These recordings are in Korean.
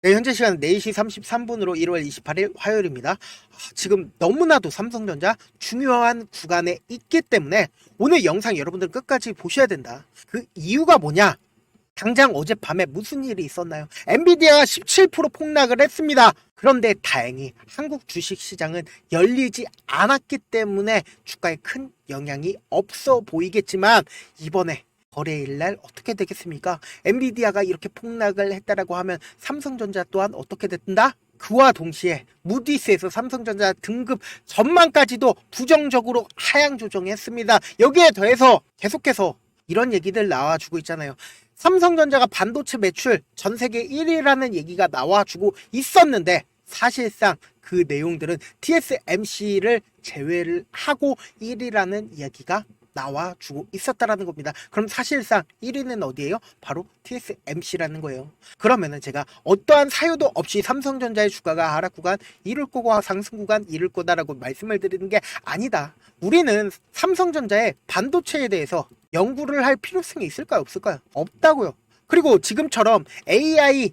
네, 현재 시간 4시 33분으로 1월 28일 화요일입니다. 지금 너무나도 삼성전자 중요한 구간에 있기 때문에 오늘 영상 여러분들 끝까지 보셔야 된다. 그 이유가 뭐냐? 당장 어젯밤에 무슨 일이 있었나요? 엔비디아가 17% 폭락을 했습니다. 그런데 다행히 한국 주식시장은 열리지 않았기 때문에 주가에 큰 영향이 없어 보이겠지만 이번에 거래일날 어떻게 되겠습니까? 엔비디아가 이렇게 폭락을 했다라고 하면 삼성전자 또한 어떻게 된다? 그와 동시에 무디스에서 삼성전자 등급 전망까지도 부정적으로 하향 조정했습니다. 여기에 더해서 계속해서 이런 얘기들 나와주고 있잖아요. 삼성전자가 반도체 매출 전 세계 1위라는 얘기가 나와주고 있었는데 사실상 그 내용들은 TSMC를 제외를 하고 1위라는 이야기가 나와주고 있었다라는 겁니다. 그럼 사실상 1위는 어디예요? 바로 TSMC라는 거예요. 그러면은 제가 어떠한 사유도 없이 삼성전자의 주가가 하락 구간 이룰 거고 상승 구간 이룰 거다라고 말씀을 드리는 게 아니다. 우리는 삼성전자의 반도체에 대해서 연구를 할 필요성이 있을까요? 없을까요? 없다고요. 그리고 지금처럼 AI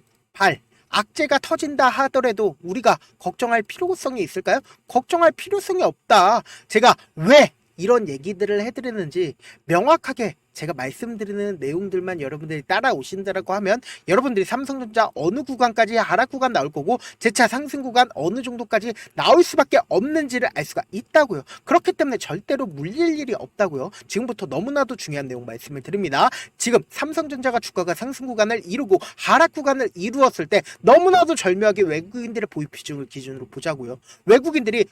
악재가 터진다 하더라도 우리가 걱정할 필요성이 있을까요? 걱정할 필요성이 없다. 제가 왜 이런 얘기들을 해드리는지 명확하게 제가 말씀드리는 내용들만 여러분들이 따라오신다라고 하면 여러분들이 삼성전자 어느 구간까지 하락 구간 나올 거고 재차 상승 구간 어느 정도까지 나올 수밖에 없는지를 알 수가 있다고요. 그렇기 때문에 절대로 물릴 일이 없다고요. 지금부터 너무나도 중요한 내용 말씀을 드립니다. 지금 삼성전자가 주가가 상승 구간을 이루고 하락 구간을 이루었을 때 너무나도 절묘하게 외국인들의 보유 비중을 기준으로 보자고요. 외국인들이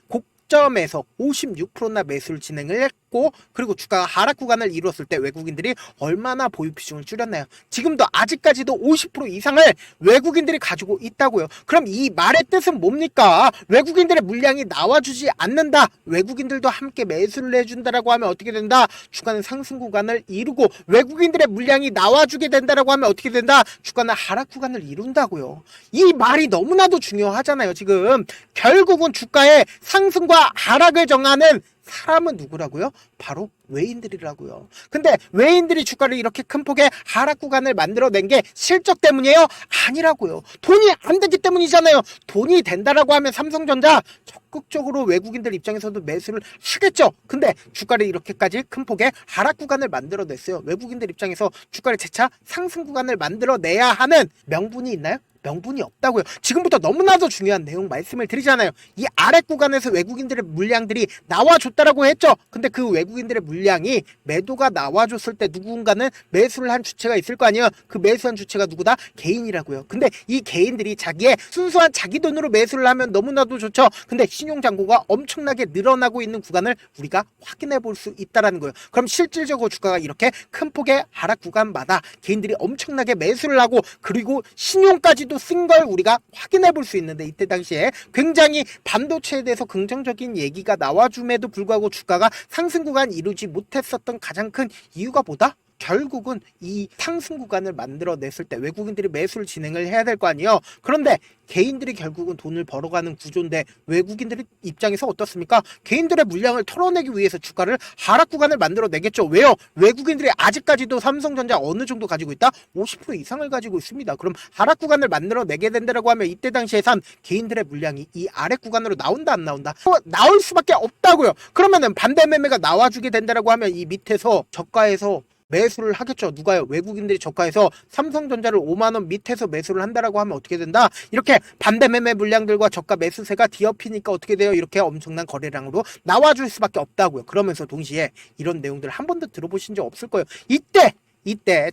점에서 56%나 매수를 진행을 했고 그리고 주가가 하락 구간을 이루었을 때 외국인들이 얼마나 보유 비중을 줄였나요? 지금도 아직까지도 50% 이상을 외국인들이 가지고 있다고요. 그럼 이 말의 뜻은 뭡니까? 외국인들의 물량이 나와주지 않는다. 외국인들도 함께 매수를 해준다라고 하면 어떻게 된다? 주가는 상승 구간을 이루고 외국인들의 물량이 나와주게 된다라고 하면 어떻게 된다? 주가는 하락 구간을 이룬다고요. 이 말이 너무나도 중요하잖아요. 지금 결국은 주가의 상승과 하락을 정하는 사람은 누구라고요? 바로 외인들이라고요. 근데 외인들이 주가를 이렇게 큰 폭의 하락 구간을 만들어낸 게 실적 때문이에요? 아니라고요. 돈이 안 되기 때문이잖아요. 돈이 된다라고 하면 삼성전자 적극적으로 외국인들 입장에서도 매수를 하겠죠. 근데 주가를 이렇게까지 큰 폭의 하락 구간을 만들어냈어요. 외국인들 입장에서 주가를 재차 상승 구간을 만들어내야 하는 명분이 있나요? 명분이 없다고요. 지금부터 너무나도 중요한 내용 말씀을 드리잖아요. 이 아래 구간에서 외국인들의 물량들이 나와줬다라고 했죠. 근데 그 외국인들의 물량이 매도가 나와줬을 때 누군가는 매수를 한 주체가 있을 거 아니에요. 그 매수한 주체가 누구다? 개인이라고요. 근데 이 개인들이 자기의 순수한 자기 돈으로 매수를 하면 너무나도 좋죠. 근데 신용잔고가 엄청나게 늘어나고 있는 구간을 우리가 확인해 볼 수 있다라는 거예요. 그럼 실질적으로 주가가 이렇게 큰 폭의 하락 구간마다 개인들이 엄청나게 매수를 하고 그리고 신용까지 쓴 걸 우리가 확인해 볼 수 있는데 이때 당시에 굉장히 반도체에 대해서 긍정적인 얘기가 나와줌에도 불구하고 주가가 상승 구간 이루지 못했었던 가장 큰 이유가 뭐다? 결국은 이 상승 구간을 만들어냈을 때 외국인들이 매수를 진행을 해야 될 거 아니에요. 그런데 개인들이 결국은 돈을 벌어가는 구조인데 외국인들의 입장에서 어떻습니까? 개인들의 물량을 털어내기 위해서 주가를 하락 구간을 만들어내겠죠. 왜요? 외국인들이 아직까지도 삼성전자 어느 정도 가지고 있다? 50% 이상을 가지고 있습니다. 그럼 하락 구간을 만들어내게 된다라고 하면 이때 당시에선 개인들의 물량이 이 아래 구간으로 나온다 안 나온다? 나올 수밖에 없다고요. 그러면은 반대 매매가 나와주게 된다라고 하면 이 밑에서 저가에서 매수를 하겠죠. 누가요? 외국인들이 저가에서 삼성전자를 5만원 밑에서 매수를 한다라고 하면 어떻게 된다? 이렇게 반대 매매 물량들과 저가 매수세가 뒤엎이니까 어떻게 돼요? 이렇게 엄청난 거래량으로 나와줄 수밖에 없다고요. 그러면서 동시에 이런 내용들을 한 번도 들어보신 적 없을 거예요. 이때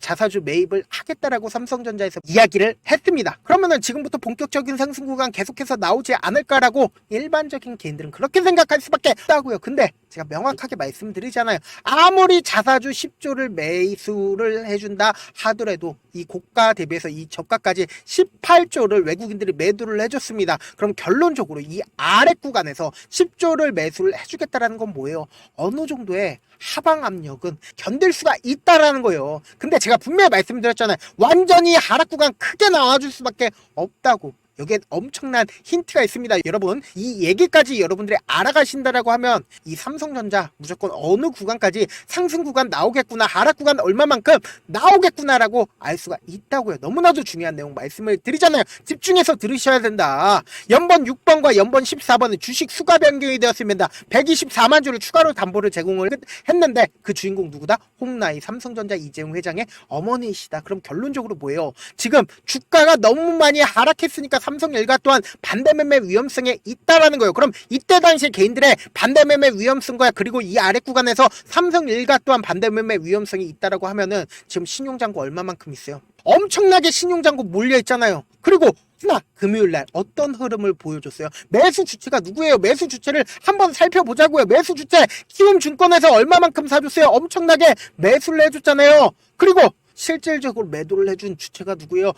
자사주 매입을 하겠다라고 삼성전자에서 이야기를 했습니다. 그러면은 지금부터 본격적인 상승 구간 계속해서 나오지 않을까라고 일반적인 개인들은 그렇게 생각할 수밖에 없다고요. 근데 제가 명확하게 말씀드리잖아요. 아무리 자사주 10조를 매수를 해준다 하더라도 이 고가 대비해서 이 저가까지 18조를 외국인들이 매도를 해줬습니다. 그럼 결론적으로 이 아래 구간에서 10조를 매수를 해주겠다라는 건 뭐예요? 어느 정도의 하방 압력은 견딜 수가 있다라는 거예요. 근데 제가 분명히 말씀드렸잖아요. 완전히 하락 구간 크게 나와줄 수밖에 없다고. 여기엔 엄청난 힌트가 있습니다. 여러분 이 얘기까지 여러분들이 알아가신다라고 하면 이 삼성전자 무조건 어느 구간까지 상승 구간 나오겠구나, 하락 구간 얼마만큼 나오겠구나라고 알 수가 있다고요. 너무나도 중요한 내용 말씀을 드리잖아요. 집중해서 들으셔야 된다. 연번 6번과 연번 14번은 주식 수가 변경이 되었습니다. 124만 주를 추가로 담보를 제공을 했는데 그 주인공 누구다? 홍나이 삼성전자 이재용 회장의 어머니이시다. 그럼 결론적으로 뭐예요? 지금 주가가 너무 많이 하락했으니까 삼성일가 또한 반대매매 위험성에 있다라는 거예요. 그럼 이때 당시에 개인들의 반대매매 위험성과 그리고 이 아래 구간에서 삼성일가 또한 반대매매 위험성이 있다라고 하면은 지금 신용잔고 얼마만큼 있어요? 엄청나게 신용잔고 몰려있잖아요. 그리고 하나 금요일날 어떤 흐름을 보여줬어요? 매수 주체가 누구예요? 매수 주체를 한번 살펴보자고요. 매수 주체 키움증권에서 얼마만큼 사줬어요? 엄청나게 매수를 해줬잖아요. 그리고 실질적으로 매도를 해준 주체가 누구예요?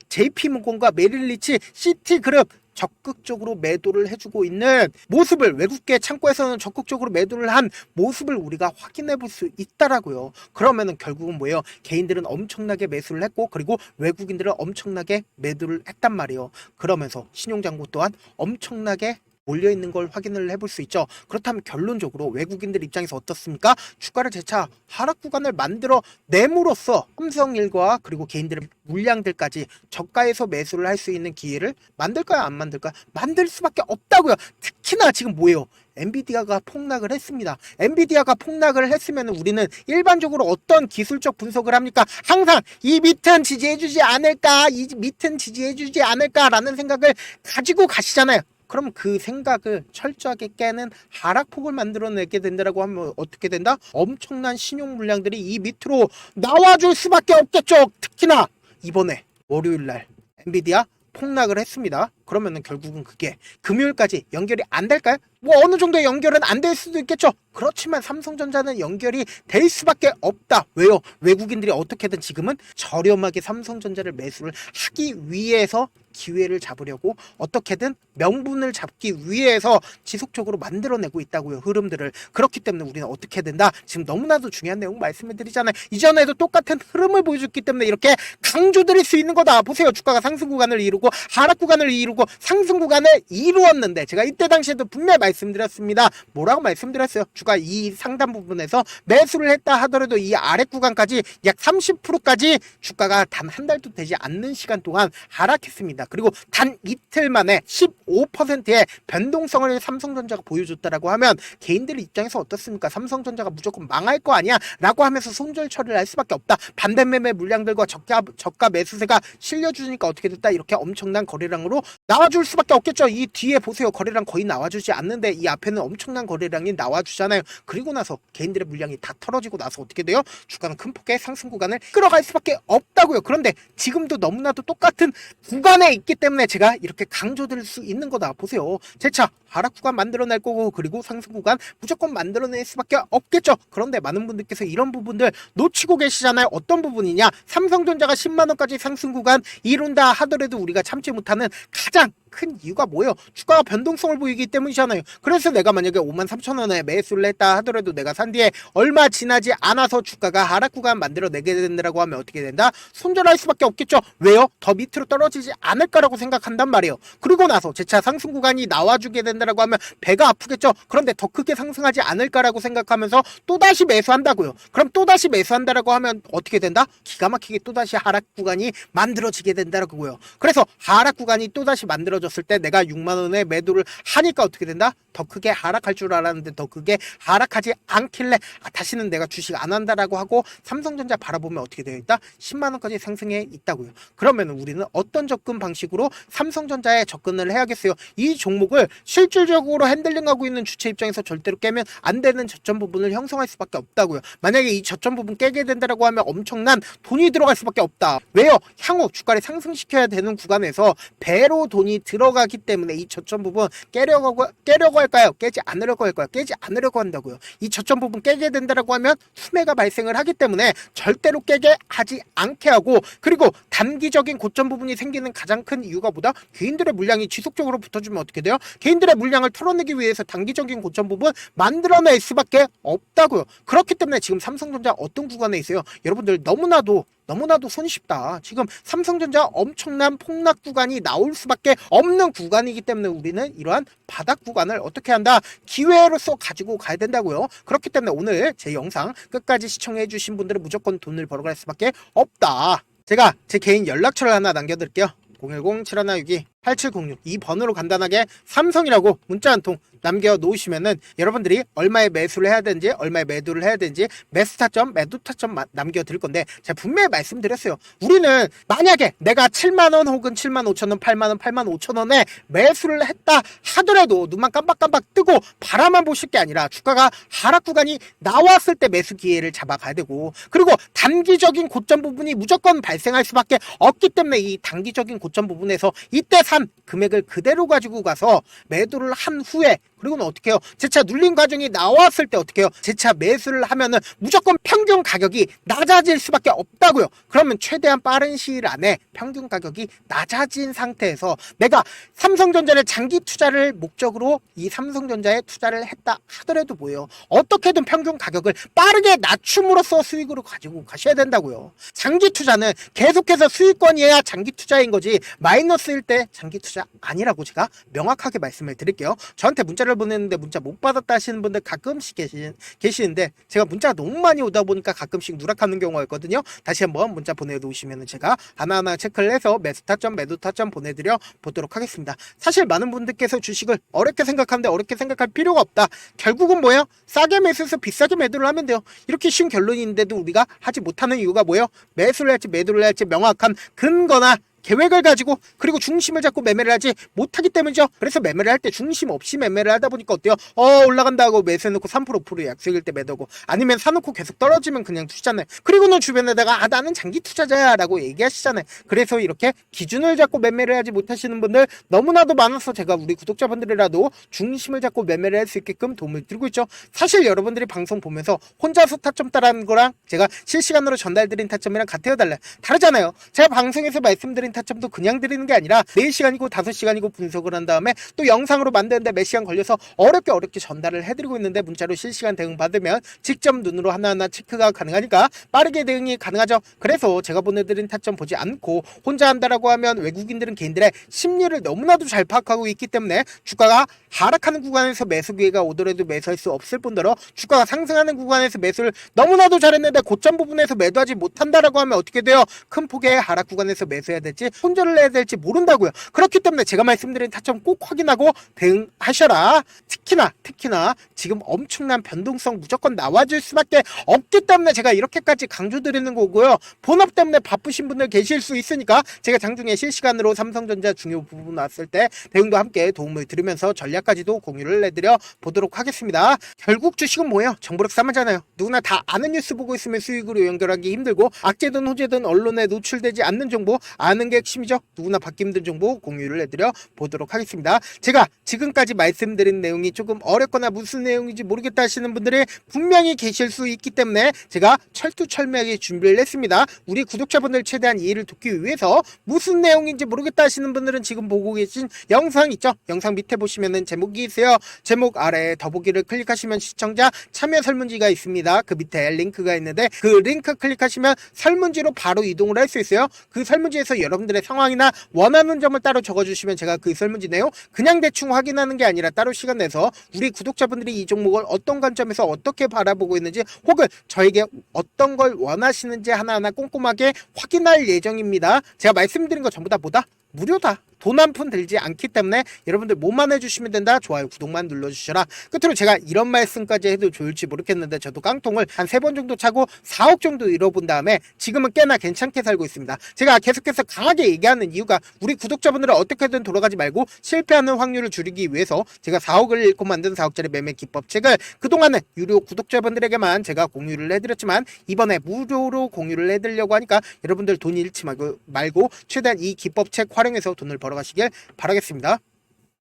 JP모건과 메릴리치, 시티그룹 적극적으로 매도를 해주고 있는 모습을, 외국계 창고에서는 적극적으로 매도를 한 모습을 우리가 확인해 볼 수 있다라고요. 그러면은 결국은 뭐예요? 개인들은 엄청나게 매수를 했고 그리고 외국인들은 엄청나게 매도를 했단 말이에요. 그러면서 신용잔고 또한 엄청나게 몰려있는 걸 확인을 해볼 수 있죠. 그렇다면 결론적으로 외국인들 입장에서 어떻습니까? 주가를 재차 하락 구간을 만들어 내므로써 삼성일과 그리고 개인들의 물량들까지 저가에서 매수를 할 수 있는 기회를 만들까요? 안 만들까요? 만들 수밖에 없다고요. 특히나 지금 뭐예요? 엔비디아가 폭락을 했습니다. 엔비디아가 폭락을 했으면 우리는 일반적으로 어떤 기술적 분석을 합니까? 항상 이 밑은 지지해주지 않을까, 이 밑은 지지해주지 않을까라는 생각을 가지고 가시잖아요. 그럼 그 생각을 철저하게 깨는 하락폭을 만들어내게 된다라고 하면 어떻게 된다? 엄청난 신용 물량들이 이 밑으로 나와줄 수밖에 없겠죠. 특히나 이번에 월요일날 엔비디아 폭락을 했습니다. 그러면은 결국은 그게 금요일까지 연결이 안 될까요? 뭐 어느 정도 연결은 안 될 수도 있겠죠. 그렇지만 삼성전자는 연결이 될 수밖에 없다. 왜요? 외국인들이 어떻게든 지금은 저렴하게 삼성전자를 매수를 하기 위해서 기회를 잡으려고 어떻게든 명분을 잡기 위해서 지속적으로 만들어내고 있다고요. 흐름들을. 그렇기 때문에 우리는 어떻게 된다? 지금 너무나도 중요한 내용 말씀을 드리잖아요. 이전에도 똑같은 흐름을 보여줬기 때문에 이렇게 강조드릴 수 있는 거다. 보세요. 주가가 상승 구간을 이루고 하락 구간을 이루고 상승 구간을 이루었는데 제가 이때 당시에도 분명히 말씀드렸습니다. 뭐라고 말씀드렸어요? 주가 이 상단 부분에서 매수를 했다 하더라도 이 아래 구간까지 약 30%까지 주가가 단 한 달도 되지 않는 시간 동안 하락했습니다. 그리고 단 이틀 만에 15%의 변동성을 삼성전자가 보여줬다라고 하면 개인들 입장에서 어떻습니까? 삼성전자가 무조건 망할 거 아니야? 라고 하면서 손절 처리를 할 수밖에 없다. 반대매매 물량들과 저가 매수세가 실려주니까 어떻게 됐다? 이렇게 엄청난 거래량으로 나와줄 수밖에 없겠죠. 이 뒤에 보세요. 거래량 거의 나와주지 않는데 이 앞에는 엄청난 거래량이 나와주잖아요. 그리고 나서 개인들의 물량이 다 털어지고 나서 어떻게 돼요? 주가는 큰 폭의 상승 구간을 끌어갈 수밖에 없다고요. 그런데 지금도 너무나도 똑같은 구간에 있기 때문에 제가 이렇게 강조드릴 수 있는 거다. 보세요. 재차 하락 구간 만들어낼 거고 그리고 상승 구간 무조건 만들어낼 수밖에 없겠죠. 그런데 많은 분들께서 이런 부분들 놓치고 계시잖아요. 어떤 부분이냐? 삼성전자가 10만원까지 상승 구간 이룬다 하더라도 우리가 참지 못하는 가장 큰 이유가 뭐예요? 주가가 변동성을 보이기 때문이잖아요. 그래서 내가 만약에 53,000원에 매수를 했다 하더라도 내가 산 뒤에 얼마 지나지 않아서 주가가 하락 구간 만들어내게 된다고 하면 어떻게 된다? 손절할 수밖에 없겠죠. 왜요? 더 밑으로 떨어지지 않을까라고 생각한단 말이에요. 그리고 나서 재차 상승 구간이 나와주게 된다고 하면 배가 아프겠죠. 그런데 더 크게 상승하지 않을까라고 생각하면서 또다시 매수한다고요. 그럼 또다시 매수한다라고 하면 어떻게 된다? 기가 막히게 또다시 하락 구간이 만들어지게 된다고요. 그래서 하락 구간이 또다시 만들어졌을 때 내가 6만원에 매도를 하니까 어떻게 된다? 더 크게 하락할 줄 알았는데 더 크게 하락하지 않길래 다시는 내가 주식 안 한다라고 하고 삼성전자 바라보면 어떻게 되어 있다? 10만원까지 상승해 있다고요. 그러면 우리는 어떤 접근 방식으로 삼성전자에 접근을 해야겠어요? 이 종목을 실질적으로 핸들링하고 있는 주체 입장에서 절대로 깨면 안 되는 저점 부분을 형성할 수밖에 없다고요. 만약에 이 저점 부분 깨게 된다라고 하면 엄청난 돈이 들어갈 수밖에 없다. 왜요? 향후 주가를 상승시켜야 되는 구간에서 배로 돈이 들어가기 때문에 이 저점 부분 깨려고 할까요? 깨지 않으려고 할까요? 깨지 않으려고 한다고요. 이 저점 부분 깨게 된다라고 하면 수매가 발생을 하기 때문에 절대로 깨게 하지 않게 하고 그리고 단기적인 고점 부분이 생기는 가장 큰 이유가 뭐다? 개인들의 물량이 지속적으로 붙어주면 어떻게 돼요? 개인들의 물량을 털어내기 위해서 단기적인 고점 부분 만들어낼 수밖에 없다고요. 그렇기 때문에 지금 삼성전자 어떤 구간에 있어요? 여러분들 너무나도 너무나도 손쉽다. 지금 삼성전자 엄청난 폭락 구간이 나올 수밖에 없는 구간이기 때문에 우리는 이러한 바닥 구간을 어떻게 한다? 기회로서 가지고 가야 된다고요. 그렇기 때문에 오늘 제 영상 끝까지 시청해 주신 분들은 무조건 돈을 벌어갈 수밖에 없다. 제가 제 개인 연락처를 하나 남겨드릴게요. 010-7162-8706 이 번호로 간단하게 삼성이라고 문자 한 통 남겨놓으시면은 여러분들이 얼마에 매수를 해야 되는지 얼마에 매도를 해야 되는지 매수 타점 매도 타점 남겨드릴 건데 제가 분명히 말씀드렸어요. 우리는 만약에 내가 7만원 혹은 7만 5천원 8만원 8만 5천원에 매수를 했다 하더라도 눈만 깜빡깜빡 뜨고 바라만 보실 게 아니라 주가가 하락 구간이 나왔을 때 매수 기회를 잡아가야 되고, 그리고 단기적인 고점 부분이 무조건 발생할 수밖에 없기 때문에 이 단기적인 고점 부분에서 이때 산 금액을 그대로 가지고 가서 매도를 한 후에, 그리고는 어떻게 해요? 재차 눌린 과정이 나왔을 때 어떻게 해요? 재차 매수를 하면은 무조건 평균 가격이 낮아질 수밖에 없다고요. 그러면 최대한 빠른 시일 안에 평균 가격이 낮아진 상태에서 내가 삼성전자를 장기 투자를 목적으로 이 삼성전자에 투자를 했다 하더라도 뭐예요? 어떻게든 평균 가격을 빠르게 낮춤으로써 수익으로 가지고 가셔야 된다고요. 장기 투자는 계속해서 수익권이어야 장기 투자인 거지 마이너스일 때 장기 투자 아니라고 제가 명확하게 말씀을 드릴게요. 저한테 문자를 보냈는데 문자 못 받았다 하시는 분들 가끔씩 계시는데 제가 문자가 너무 많이 오다 보니까 가끔씩 누락하는 경우가 있거든요. 다시 한번 문자 보내놓으시면 제가 하나하나 체크를 해서 매수 타점 매도 타점 보내드려 보도록 하겠습니다. 사실 많은 분들께서 주식을 어렵게 생각하는데 어렵게 생각할 필요가 없다. 결국은 뭐예요? 싸게 매수해서 비싸게 매도를 하면 돼요. 이렇게 쉬운 결론인데도 우리가 하지 못하는 이유가 뭐예요? 매수를 할지 매도를 할지 명확한 근거나 계획을 가지고, 그리고 중심을 잡고 매매를 하지 못하기 때문이죠. 그래서 매매를 할 때 중심 없이 매매를 하다 보니까 어때요? 올라간다 하고 매수해놓고 3% 5% 약속일 때 매도고, 아니면 사놓고 계속 떨어지면 그냥 투자잖아요. 그리고는 주변에다가 나는 장기 투자자야 라고 얘기하시잖아요. 그래서 이렇게 기준을 잡고 매매를 하지 못하시는 분들 너무나도 많아서 제가 우리 구독자분들이라도 중심을 잡고 매매를 할 수 있게끔 도움을 드리고 있죠. 사실 여러분들이 방송 보면서 혼자서 타점 따라하는 거랑 제가 실시간으로 전달드린 타점이랑 같아요 달라요? 다르잖아요. 제가 방송에서 말씀드린 타점도 그냥 드리는 게 아니라 4시간이고 5시간이고 분석을 한 다음에 또 영상으로 만드는데 몇 시간 걸려서 어렵게 전달을 해드리고 있는데, 문자로 실시간 대응 받으면 직접 눈으로 하나하나 체크가 가능하니까 빠르게 대응이 가능하죠. 그래서 제가 보내드린 타점 보지 않고 혼자 한다라고 하면 외국인들은 개인들의 심리를 너무나도 잘 파악하고 있기 때문에 주가가 하락하는 구간에서 매수 기회가 오더라도 매수할 수 없을 뿐더러 주가가 상승하는 구간에서 매수를 너무나도 잘했는데 고점 부분에서 매도하지 못한다라고 하면 어떻게 돼요? 큰 폭의 하락 구간에서 매수해야 될지 손절을 해야 될지 모른다고요. 그렇기 때문에 제가 말씀드린 타점 꼭 확인하고 대응하셔라. 특히나 지금 엄청난 변동성 무조건 나와줄 수밖에 없기 때문에 제가 이렇게까지 강조드리는 거고요. 본업 때문에 바쁘신 분들 계실 수 있으니까 제가 장중에 실시간으로 삼성전자 중요 부분 나왔을 때 대응도 함께 도움을 드리면서 전략까지도 공유를 해드려 보도록 하겠습니다. 결국 주식은 뭐예요? 정보력 싸움이잖아요. 누구나 다 아는 뉴스 보고 있으면 수익으로 연결하기 힘들고, 악재든 호재든 언론에 노출되지 않는 정보 아는 게 핵심이죠. 누구나 받기 힘든 정보 공유를 해드려 보도록 하겠습니다. 제가 지금까지 말씀드린 내용이 조금 어렵거나 무슨 내용인지 모르겠다 하시는 분들이 분명히 계실 수 있기 때문에 제가 철두철미하게 준비를 했습니다. 우리 구독자분들 최대한 이해를 돕기 위해서 무슨 내용인지 모르겠다 하시는 분들은 지금 보고 계신 영상 있죠? 영상 밑에 보시면은 제목이 있어요. 제목 아래 더보기를 클릭하시면 시청자 참여 설문지가 있습니다. 그 밑에 링크가 있는데 그 링크 클릭하시면 설문지로 바로 이동을 할 수 있어요. 그 설문지에서 여러분들의 상황이나 원하는 점을 따로 적어주시면 제가 그 설문지 내용 그냥 대충 확인하는 게 아니라 따로 시간 내서 우리 구독자분들이 이 종목을 어떤 관점에서 어떻게 바라보고 있는지, 혹은 저에게 어떤 걸 원하시는지 하나하나 꼼꼼하게 확인할 예정입니다. 제가 말씀드린 거 전부 다 뭐다? 무료다. 돈 한 푼 들지 않기 때문에 여러분들 뭐만 해주시면 된다. 좋아요 구독만 눌러주셔라. 끝으로 제가 이런 말씀까지 해도 좋을지 모르겠는데 저도 깡통을 한 3번 정도 차고 4억 정도 잃어본 다음에 지금은 꽤나 괜찮게 살고 있습니다. 제가 계속해서 강하게 얘기하는 이유가 우리 구독자분들은 어떻게든 돌아가지 말고 실패하는 확률을 줄이기 위해서 제가 4억을 잃고 만든 4억짜리 매매 기법책을 그동안은 유료 구독자분들에게만 제가 공유를 해드렸지만 이번에 무료로 공유를 해드리려고 하니까 여러분들 돈 잃지 말고 최대한 이 기법책 활용해서 돈을 벌어가시길 바라겠습니다.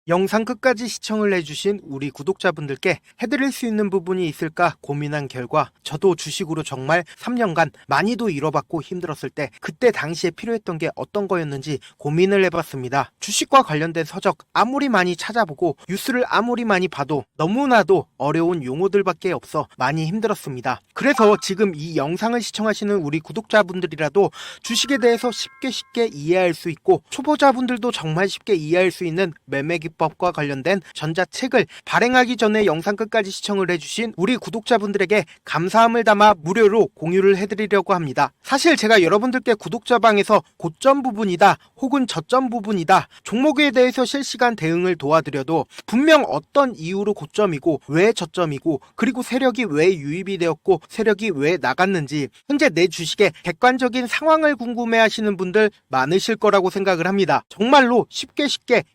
영상 끝까지 시청을 해주신 우리 구독자분들께 해드릴 수 있는 부분이 있을까 고민한 결과 저도 주식으로 정말 3년간 많이도 잃어봤고 힘들었을 때 그때 당시에 필요했던 게 어떤 거였는지 고민을 해봤습니다. 주식과 관련된 서적 아무리 많이 찾아보고 뉴스를 아무리 많이 봐도 너무나도 어려운 용어들밖에 없어 많이 힘들었습니다. 그래서 지금 이 영상을 시청하시는 우리 구독자분들이라도 주식에 대해서 쉽게 이해할 수 있고 초보자분들도 정말 쉽게 이해할 수 있는 매매 기법과 관련된 전자책을 발행하기 전에 영상 끝까지 시청을 해주신 우리 구독자분들에게 감사함을 담아 무료로 공유를 해드리려고 합니다. 사실 제가 여러분들께 구독자방에서 고점 부분이다 혹은 저점 부분이다 종목에 대해서 실시간 대응을 도와드려도 분명 어떤 이유로 고점이고 왜 저점이고 그리고 세력이 왜 유입이 되었고 세력이 왜 나갔는지 현재 내 주식의 객관적인 상황을 궁금해하시는 분들 많으실 거라고 생각을 합니다. 정말로 쉽게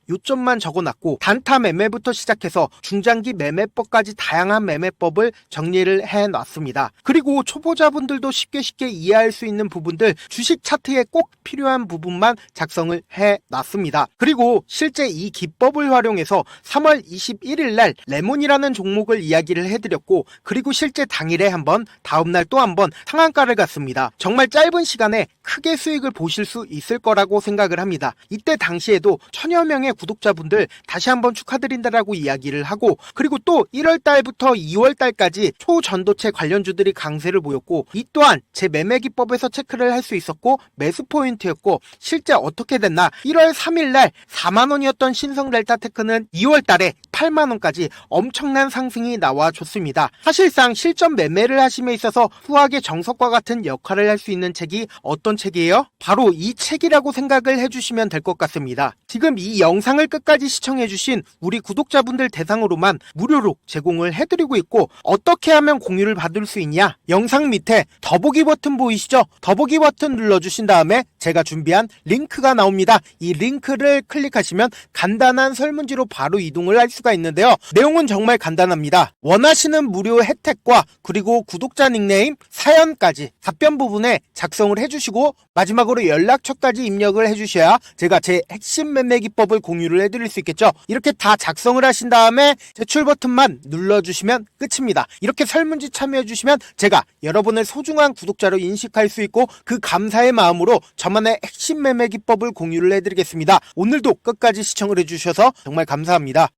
요점만 적어놨고 단타 매매부터 시작해서 중장기 매매법까지 다양한 매매법을 정리를 해놨습니다. 그리고 초보자분들도 쉽게 이해할 수 있는 부분들 주식 차트에 꼭 필요한 부분만 작성을 해놨습니다. 그리고 실제 이 기법을 활용해서 3월 21일 날 레몬이라는 종목을 이야기를 해드렸고 그리고 실제 당일에 한번 다음날 또 한번 상한가를 갔습니다. 정말 짧은 시간에 크게 수익을 보실 수 있을 거라고 생각을 합니다. 이때 당시에도 1000여 명의 구독자분들 다시 한번 축하드린다라고 이야기를 하고 그리고 또 1월달부터 2월달까지 초전도체 관련주들이 강세를 보였고 이 또한 제 매매 기법에서 체크를 할 수 있었고 매수 포인트였고 실제 어떻게 됐나 1월 3일날 4만원이었던 신성델타테크는 2월달에 8만원까지 엄청난 상승이 나와줬습니다. 사실상 실전 매매를 하심에 있어서 후하게 정석과 같은 역할을 할 수 있는 책이 어떤 책이에요? 바로 이 책이라고 생각을 해주시면 될 것 같습니다. 지금 이 영상을 끝까지 시청해주신 우리 구독자분들 대상으로만 무료로 제공을 해드리고 있고 어떻게 하면 공유를 받을 수 있냐? 영상 밑에 더보기 버튼 보이시죠? 더보기 버튼 눌러주신 다음에 제가 준비한 링크가 나옵니다. 이 링크를 클릭하시면 간단한 설문지로 바로 이동을 할 수가 있는데요. 내용은 정말 간단합니다. 원하시는 무료 혜택과 그리고 구독자 닉네임, 사연까지 답변 부분에 작성을 해주시고 마지막으로 연락처까지 입력을 해주셔야 제가 제 핵심 매매 기법을 공유를 해드릴 수 있겠죠. 이렇게 다 작성을 하신 다음에 제출 버튼만 눌러주시면 끝입니다. 이렇게 설문지 참여해주시면 제가 여러분을 소중한 구독자로 인식할 수 있고 그 감사의 마음으로 저만의 핵심 매매 기법을 공유를 해드리겠습니다. 오늘도 끝까지 시청을 해주셔서 정말 감사합니다.